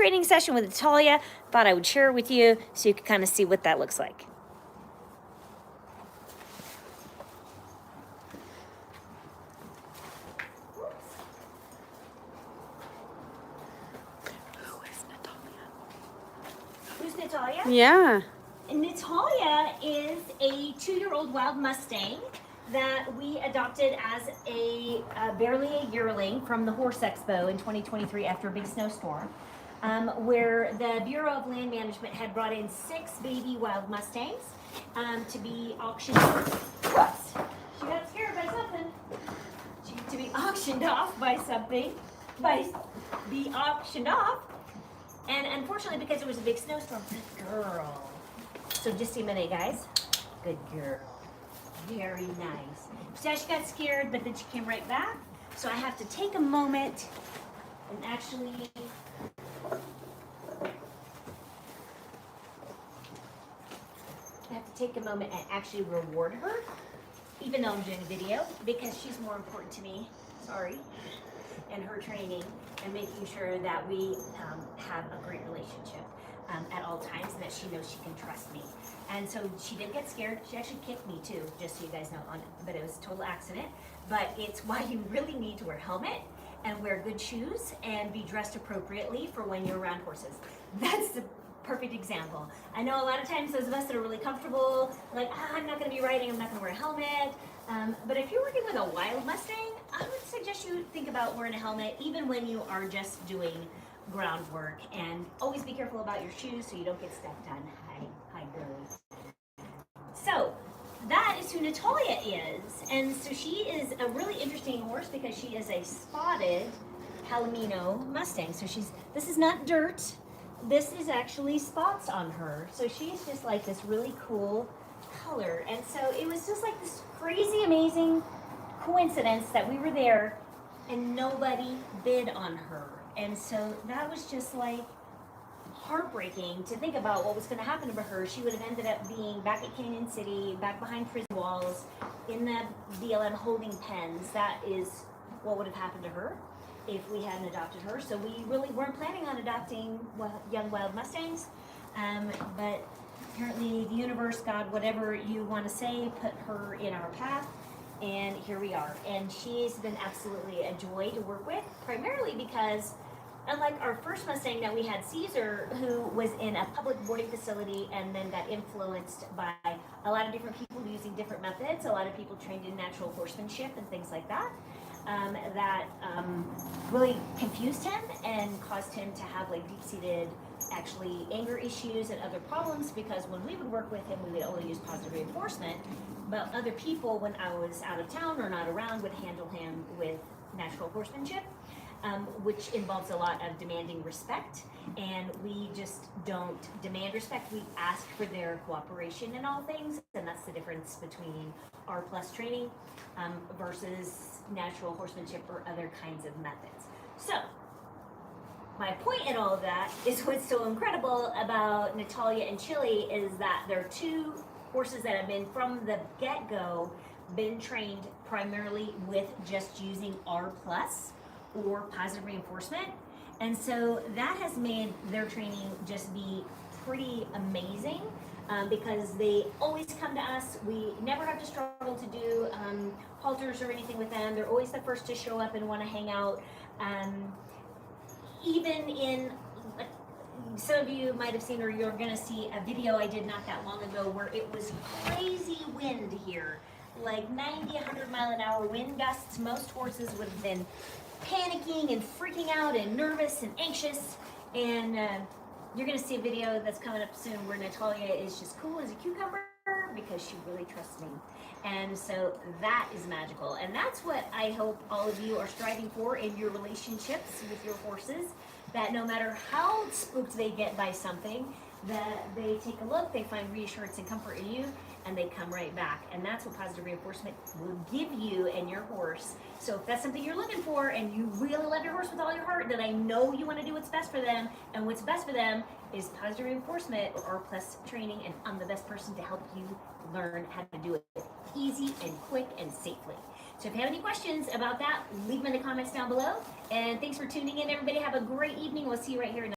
training session with Natalia. Thought I would share it with you so you can kind of see what that looks like. Who's Natalia? Yeah. And Natalia is a 2-year-old wild Mustang that we adopted as barely a yearling from the Horse Expo in 2023 after a big snowstorm, where the Bureau of Land Management had brought in 6 baby wild Mustangs to be auctioned off. Whoops! She got scared by something. To be auctioned off by something, be auctioned off. And unfortunately, because it was a big snowstorm, good girl. So just a minute, guys. Good girl. Very nice. She got scared, but then she came right back. So I have to take a moment and actually reward her, even though I'm doing a video, because she's more important to me. Sorry. And her training and making sure that we have a great relationship at all times, and that she knows she can trust me. And so she did get scared. She actually kicked me too, just so you guys know, but it was a total accident. But it's why you really need to wear a helmet and wear good shoes and be dressed appropriately for when you're around horses. That's the perfect example. I know a lot of times those of us that are really comfortable, like, I'm not gonna be riding, I'm not gonna wear a helmet. But if you're working with a wild Mustang, I would suggest you think about wearing a helmet even when you are just doing groundwork, and always be careful about your shoes so you don't get stepped on. Hi girls. So that is who Natalia is, and so she is a really interesting horse because she is a spotted Palomino Mustang. So this is not dirt, this is actually spots on her. So she's just like this really cool color, and so it was just like this crazy amazing coincidence that we were there and nobody bid on her. And so that was just like heartbreaking to think about what was going to happen to her. She would have ended up being back at Canyon City, back behind prison walls, in the BLM holding pens. That is what would have happened to her if we hadn't adopted her. So we really weren't planning on adopting young wild Mustangs, but apparently the universe, God, whatever you want to say, put her in our path. And here we are. And she's been absolutely a joy to work with, primarily because, unlike our first Mustang that we had, Caesar, who was in a public boarding facility and then got influenced by a lot of different people using different methods, a lot of people trained in natural horsemanship and things like that, that really confused him and caused him to have like deep-seated actually anger issues and other problems, because when we would work with him, we would only use positive reinforcement, but other people, when I was out of town or not around, would handle him with natural horsemanship, which involves a lot of demanding respect, and we just don't demand respect. We ask for their cooperation in all things, and that's the difference between R+ training versus natural horsemanship or other kinds of methods. So my point in all of that is what's so incredible about Natalia and Chili is that they're 2 horses that have been from the get-go been trained primarily with just using R+ or positive reinforcement, and so that has made their training just be pretty amazing, because they always come to us. We never have to struggle to do halters or anything with them. They're always the first to show up and want to hang out. Even in, some of you might have seen, or you're going to see a video I did not that long ago where it was crazy wind here, like 90, 100 mile an hour wind gusts. Most horses would have been panicking and freaking out and nervous and anxious, and you're going to see a video that's coming up soon where Natalia is just cool as a cucumber because she really trusts me. And so that is magical, and that's what I hope all of you are striving for in your relationships with your horses, that no matter how spooked they get by something, that they take a look, they find reassurance and comfort in you, and they come right back. And that's what positive reinforcement will give you and your horse. So if that's something you're looking for and you really love your horse with all your heart, then I know you want to do what's best for them, and what's best for them is positive reinforcement or R+ training, and I'm the best person to help you learn how to do it easy and quick and safely. So if you have any questions about that, leave them in the comments down below. And thanks for tuning in, everybody. Have a great evening. We'll see you right here.